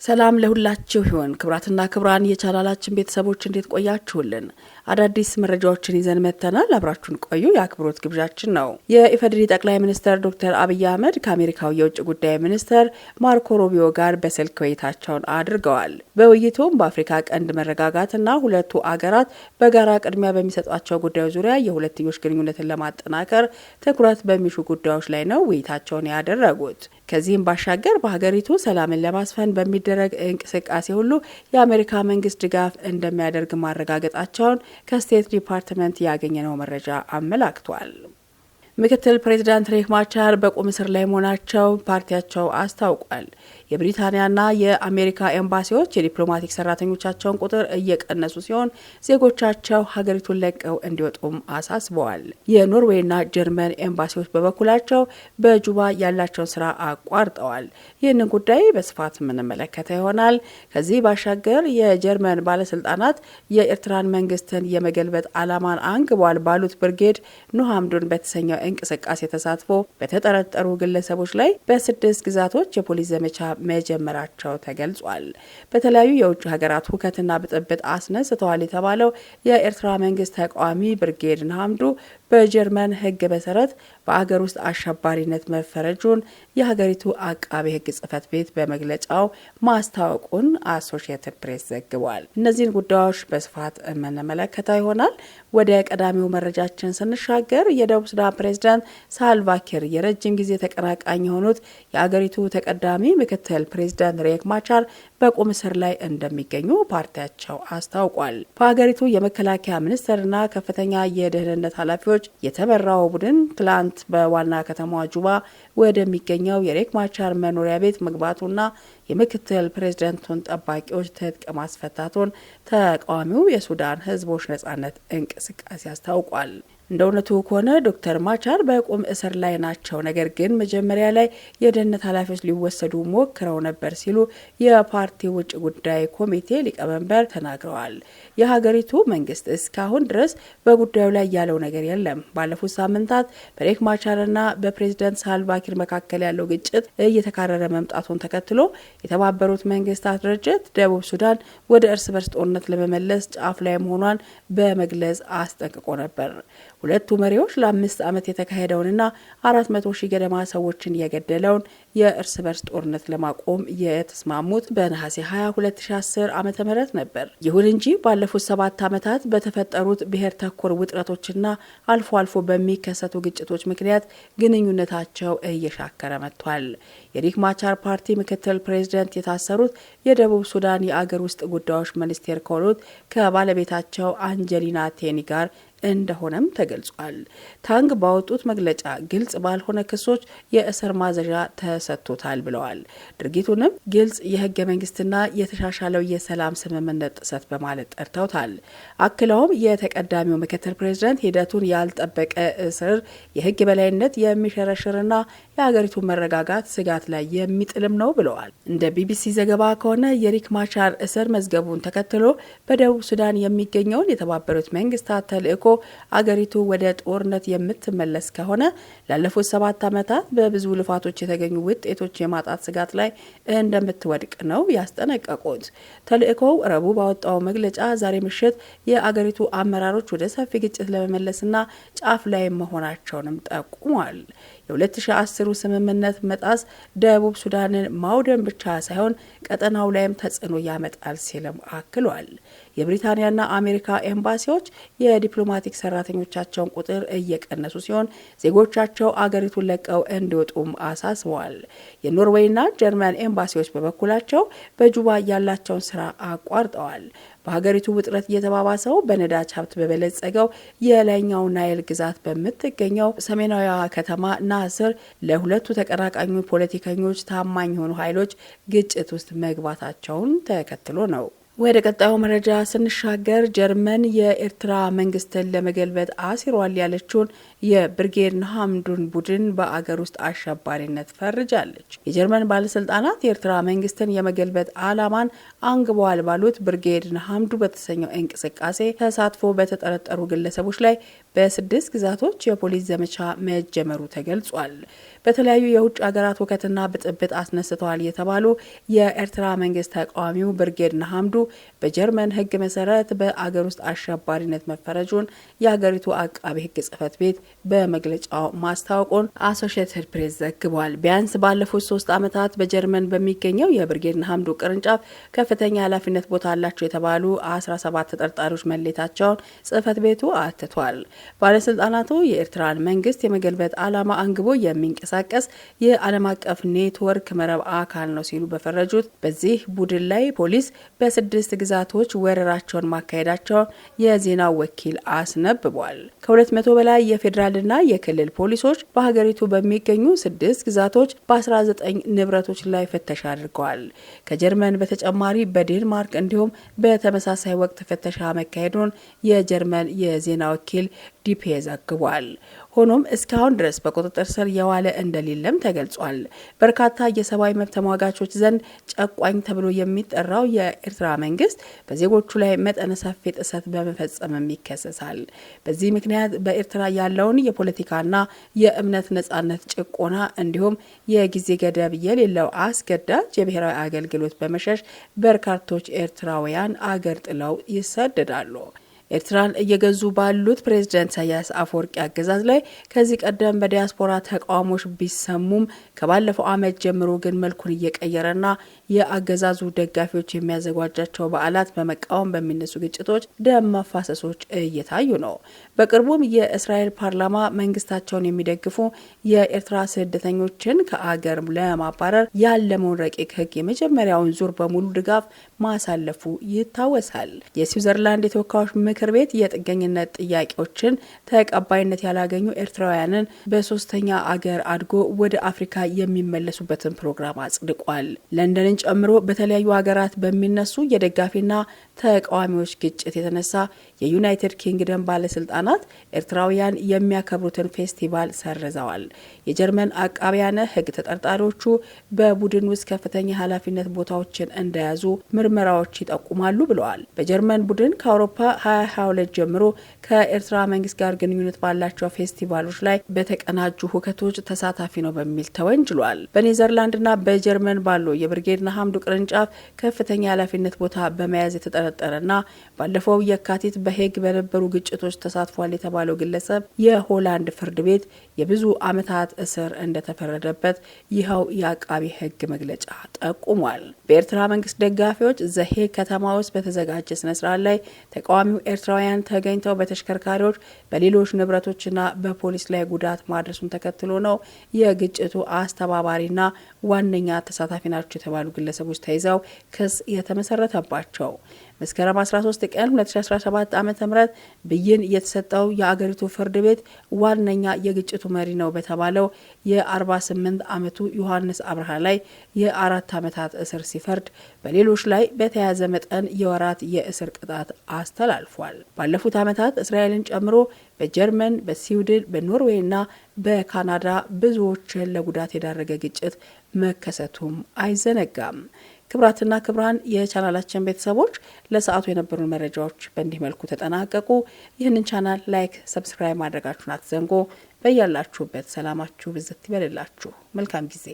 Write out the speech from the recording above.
ሰላም ለሁላችሁ ይሁን። ክብራትና ክብራን የቻናላችን ቤተሰቦች እንዴት ቆያችሁልን? አዳዲስ መረጃዎችን ይዘን መጥተናል። አብራችሁን ቆዩ የአክብሮት ግብዣችን ነው። የኢፌዴሪ ጠቅላይ ሚኒስትር ዶክተር አብይ አህመድ ከአሜሪካው የውጭ ጉዳይ ሚኒስትር ማርኮ ሩቢዮ ጋር በስልክ ውይይታቸውን አድርገዋል። በውይይቱም በአፍሪካ ቀንድ መረጋጋትና ሁለቱ አገራት በጋራ ቅድሚያ በሚሰጧቸው ጉዳዮች ዙሪያ የሁለትዮሽ ግንኙነትን ለማጠናከር ትኩረት በሚሹ ጉዳዮች ላይ ነው ውይይታቸውን ያደረጉት። ከዚህም ባሻገር በሀገሪቱ ሰላምን ለማስፈን በሚደረግ እንቅስቃሴ ሁሉ የአሜሪካ መንግስት ድጋፍ እንደሚያደርግ ማረጋገጣቸውን ከስቴት ዲፓርትመንት ያገኘነው መረጃ አመላክቷል። ምክትል ፕሬዚዳንት ሪክ ማቻር በቁም እስር ላይ መሆናቸው ፓርቲያቸው አስታውቋል። የብሪታንያና የአሜሪካ ኤምባሲዎች የዲፕሎማቲክ ሰራተኞቻቸውን ቁጥር እየቀነሱ ሲሆን ዜጎቻቸው ሀገሪቱን ለቀው እንዲወጡም አሳስበዋል። የኖርዌይና ጀርመን ኤምባሲዎች በበኩላቸው በጁባ ያላቸውን ስራ አቋርጠዋል። ይህንን ጉዳይ በስፋት የምንመለከተው ይሆናል። ከዚህ ባሻገር የጀርመን ባለስልጣናት የኤርትራን መንግስትን የመገልበጥ ዓላማን አንግቧል ባሉት ብርጌድ ኑሃምዱን በተሰኘው እንቅስቃሴ ተሳትፎ በተጠረጠሩ ግለሰቦች ላይ በ6 ግዛቶች የፖሊስ ዘመቻ መጀመራቸው ተገልጿል። በተለያዩ የውጭ ሀገራት ሁከትና ብጥብጥ አስነስተዋል የተባለው የኤርትራ መንግስት ተቃዋሚ ብርጌድ ኑሃምዱ በጀርመን ሕግ መሰረት በአገር ውስጥ አሸባሪነት መፈረጁን የሀገሪቱ አቃቤ ሕግ ጽሕፈት ቤት በመግለጫው ማስታወቁን አሶሺየትድ ፕሬስ ዘግቧል። እነዚህን ጉዳዮች በስፋት የምንመለከተው ይሆናል። ወደ ቀዳሚው መረጃችን ስንሻገር የደቡብ ሱዳን ፕሬዝዳንት ሳልቫ ኪር የረጅም ጊዜ ተቀናቃኝ የሆኑት የአገሪቱ ተቀዳሚ ምክትል ፕሬዝዳንት ሪክ ማቻር በቁም እስር ላይ እንደሚገኙ ፓርቲያቸው አስታውቋል። በሀገሪቱ የመከላከያ ሚኒስትርና ከፍተኛ የደህንነት ኃላፊዎች የተመራው ቡድን ትላንት በዋና ከተማዋ ጁባ ወደሚገኘው የሪክ ማቻር መኖሪያ ቤት መግባቱና የምክትል ፕሬዝዳንቱን ጠባቂዎች ትጥቅ ማስፈታቱን ተቃዋሚው የሱዳን ህዝቦች ነጻነት እንቅስቃሴ አስታውቋል። እንደ እውነቱ ከሆነ ዶክተር ማቻር በቁም እስር ላይ ናቸው፣ ነገር ግን መጀመሪያ ላይ የደህንነት ኃላፊዎች ሊወሰዱ ሞክረው ነበር ሲሉ የፓርቲው ውጭ ጉዳይ ኮሚቴ ሊቀመንበር ተናግረዋል። የሀገሪቱ መንግስት እስካሁን ድረስ በጉዳዩ ላይ ያለው ነገር የለም። ባለፉት ሳምንታት በሪክ ማቻርና በፕሬዝዳንት ሳልቫ ኪር መካከል ያለው ግጭት እየተካረረ መምጣቱን ተከትሎ የተባበሩት መንግስታት ድርጅት ደቡብ ሱዳን ወደ እርስ በርስ ጦርነት ለመመለስ ጫፍ ላይ መሆኗን በመግለጽ አስጠንቅቆ ነበር። ሁለቱ መሪዎች ለ5 ዓመት የተካሄደውንና 400 ሺህ ገደማ ሰዎችን የገደለውን የእርስ በርስ ጦርነት ለማቆም የተስማሙት በነሐሴ 20 2010 ዓ.ም ነበር። ይሁን እንጂ ባለፉት 7 ዓመታት በተፈጠሩት ብሔር ተኮር ውጥረቶችና አልፎ አልፎ በሚከሰቱ ግጭቶች ምክንያት ግንኙነታቸው እየሻከረ መጥቷል። የሪክ ማቻር ፓርቲ ምክትል ፕሬዝዳንት የታሰሩት የደቡብ ሱዳን የአገር ውስጥ ጉዳዮች ሚኒስቴር ከሆኑት ከባለቤታቸው አንጀሊና ቴኒ ጋር እንደሆነም ተገልጿል። ታንግ ባወጡት መግለጫ ግልጽ ባልሆነ ክሶች የእስር ማዘዣ ተሰጥቶታል ብለዋል። ድርጊቱንም ግልጽ የህገ መንግስትና የተሻሻለው የሰላም ስምምነት ጥሰት በማለት ጠርተውታል። አክለውም የተቀዳሚው ምክትል ፕሬዝዳንት ሂደቱን ያልጠበቀ እስር የህግ በላይነት የሚሸረሽርና የሀገሪቱን መረጋጋት ስጋት ላይ የሚጥልም ነው ብለዋል። እንደ ቢቢሲ ዘገባ ከሆነ የሪክ ማቻር እስር መዝገቡን ተከትሎ በደቡብ ሱዳን የሚገኘውን የተባበሩት መንግስታት ተልእኮ አገሪቱ ወደ ጦርነት የምትመለስ ከሆነ ላለፉት 7 ዓመታት በብዙ ልፋቶች የተገኙ ውጤቶች የማጣት ስጋት ላይ እንደምትወድቅ ነው ያስጠነቀቁት። ተልእኮው ረቡዕ ባወጣው መግለጫ ዛሬ ምሽት የአገሪቱ አመራሮች ወደ ሰፊ ግጭት ለመመለስና ጫፍ ላይ መሆናቸውንም ጠቁሟል። የ2010 ስምምነት መጣስ ደቡብ ሱዳንን ማውደም ብቻ ሳይሆን ቀጠናው ላይም ተጽዕኖ ያመጣል ሲልም አክሏል። የብሪታንያና አሜሪካ ኤምባሲዎች የዲፕሎማቲክ ሰራተኞቻቸውን ቁጥር እየቀነሱ ሲሆን ዜጎቻቸው አገሪቱን ለቀው እንዲወጡም አሳስበዋል። የኖርዌይና ጀርመን ኤምባሲዎች በበኩላቸው በጁባ ያላቸውን ስራ አቋርጠዋል። በሀገሪቱ ውጥረት እየተባባሰው በነዳጅ ሀብት በበለጸገው የላይኛው ናይል ግዛት በምትገኘው ሰሜናዊ ከተማ ናስር ለሁለቱ ተቀናቃኝ ፖለቲከኞች ታማኝ የሆኑ ኃይሎች ግጭት ውስጥ መግባታቸውን ተከትሎ ነው። ወደ ቀጣዩ መረጃ ስንሻገር ጀርመን የኤርትራ መንግስትን ለመገልበጥ አሲሯል ያለችውን የብርጌድ ኑሃምዱን ቡድን በአገር ውስጥ አሸባሪነት ፈርጃለች። የጀርመን ባለስልጣናት የኤርትራ መንግስትን የመገልበጥ ዓላማን አንግበዋል ባሉት ብርጌድ ኑሃምዱ በተሰኘው እንቅስቃሴ ተሳትፎ በተጠረጠሩ ግለሰቦች ላይ በ6 ግዛቶች የፖሊስ ዘመቻ መጀመሩ ተገልጿል። በተለያዩ የውጭ ሀገራት ወከትና ብጥብጥ አስነስተዋል የተባሉ የኤርትራ መንግስት ተቃዋሚው ብርጌድ ንሓመዱ በጀርመን ሕግ መሰረት በአገር ውስጥ አሸባሪነት መፈረጁን የሀገሪቱ አቃቤ ሕግ ጽሕፈት ቤት በመግለጫው ማስታወቁን አሶሺየትድ ፕሬስ ዘግቧል። ቢያንስ ባለፉት 3 ዓመታት በጀርመን በሚገኘው የብርጌድ ንሓመዱ ቅርንጫፍ ከፍተኛ ኃላፊነት ቦታ አላቸው የተባሉ 17 ተጠርጣሪዎች መለየታቸውን ጽሕፈት ቤቱ አትቷል። ባለስልጣናቱ የኤርትራን መንግስት የመገልበጥ ዓላማ አንግቦ የሚንቀሳቀስ የዓለም አቀፍ ኔትወርክ መረብ አካል ነው ሲሉ በፈረጁት በዚህ ቡድን ላይ ፖሊስ በ6 ግዛቶች ወረራቸውን ማካሄዳቸውን የዜና ወኪል አስነብቧል። ከ200 በላይ የፌዴራልና የክልል ፖሊሶች በሀገሪቱ በሚገኙ 6 ግዛቶች በ19 ንብረቶች ላይ ፍተሻ አድርገዋል። ከጀርመን በተጨማሪ በዴንማርክ እንዲሁም በተመሳሳይ ወቅት ፍተሻ መካሄዱን የጀርመን የዜና ወኪል ዲፒ ዘግቧል። ሆኖም እስካሁን ድረስ በቁጥጥር ስር የዋለ እንደሌለም ተገልጿል። በርካታ የሰብአዊ መብት ተሟጋቾች ዘንድ ጨቋኝ ተብሎ የሚጠራው የኤርትራ መንግስት በዜጎቹ ላይ መጠነ ሰፊ ጥሰት በመፈጸምም ይከሰሳል። በዚህ ምክንያት በኤርትራ ያለውን የፖለቲካና የእምነት ነጻነት ጭቆና እንዲሁም የጊዜ ገደብ የሌለው አስገዳጅ የብሔራዊ አገልግሎት በመሸሽ በርካቶች ኤርትራውያን አገር ጥለው ይሰደዳሉ። ኤርትራን እየገዙ ባሉት ፕሬዝዳንት ኢሳያስ አፈወርቂ አገዛዝ ላይ ከዚህ ቀደም በዲያስፖራ ተቃውሞች ቢሰሙም ከባለፈው ዓመት ጀምሮ ግን መልኩን እየቀየረና የአገዛዙ ደጋፊዎች የሚያዘጋጇቸው በዓላት በመቃወም በሚነሱ ግጭቶች ደም መፋሰሶች እየታዩ ነው። በቅርቡም የእስራኤል ፓርላማ መንግስታቸውን የሚደግፉ የኤርትራ ስደተኞችን ከአገር ለማባረር ያለመውን ረቂቅ ሕግ የመጀመሪያውን ዙር በሙሉ ድጋፍ ማሳለፉ ይታወሳል። የስዊዘርላንድ የተወካዮች ምክር ቤት የጥገኝነት ጥያቄዎችን ተቀባይነት ያላገኙ ኤርትራውያንን በሶስተኛ አገር አድጎ ወደ አፍሪካ የሚመለሱበትን ፕሮግራም አጽድቋል። ለንደንን ጨምሮ በተለያዩ ሀገራት በሚነሱ የደጋፊና ተቃዋሚዎች ግጭት የተነሳ የዩናይትድ ኪንግደም ባለስልጣናት ኤርትራውያን የሚያከብሩትን ፌስቲቫል ሰርዘዋል። የጀርመን አቃቢያነ ሕግ ተጠርጣሪዎቹ በቡድን ውስጥ ከፍተኛ ኃላፊነት ቦታዎችን እንደያዙ ምርመራዎች ይጠቁማሉ ብለዋል። በጀርመን ቡድን ከአውሮፓ 2022 ጀምሮ ከኤርትራ መንግስት ጋር ግንኙነት ባላቸው ፌስቲቫሎች ላይ በተቀናጁ ሁከቶች ተሳታፊ ነው በሚል ተወንጅሏል። በኔዘርላንድና በጀርመን ባሉ የብርጌድ ንሓመዱ ቅርንጫፍ ከፍተኛ ኃላፊነት ቦታ በመያዝ የተጠረጠረና ባለፈው የካቲት በሄግ በነበሩ ግጭቶች ተሳትፏል የተባለው ግለሰብ የሆላንድ ፍርድ ቤት የብዙ ዓመታት እስር እንደተፈረደበት ይኸው የአቃቢ ሕግ መግለጫ ጠቁሟል። በኤርትራ መንግስት ደጋፊዎች ዘሄግ ከተማ ውስጥ በተዘጋጀ ስነስርዓት ላይ ተቃዋሚው ኤርትራውያን ተገኝተው በተሽከርካሪዎች በሌሎች ንብረቶችና በፖሊስ ላይ ጉዳት ማድረሱን ተከትሎ ነው የግጭቱ አስተባባሪና ዋነኛ ተሳታፊ ናቸው የተባሉ ግለሰቦች ተይዘው ክስ የተመሰረተባቸው። መስከረም 13 ቀን 2017 ዓ.ም ብይን የተሰጠው የአገሪቱ ፍርድ ቤት ዋነኛ የግጭቱ መሪ ነው በተባለው የ48 ዓመቱ ዮሐንስ አብርሃ ላይ የ4 ዓመታት እስር ሲፈርድ በሌሎች ላይ በተያያዘ መጠን የወራት የእስር ቅጣት አስተላልፏል። ባለፉት ዓመታት እስራኤልን ጨምሮ በጀርመን፣ በስዊድን፣ በኖርዌይና በካናዳ ብዙዎችን ለጉዳት የዳረገ ግጭት መከሰቱም አይዘነጋም። ክብራትና ክብራን የቻናላችን ቤተሰቦች ለሰዓቱ የነበሩን መረጃዎች በእንዲህ መልኩ ተጠናቀቁ። ይህንን ቻናል ላይክ፣ ሰብስክራይብ ማድረጋችሁን አትዘንጉ። በያላችሁበት ሰላማችሁ ብዝት ይበልላችሁ። መልካም ጊዜ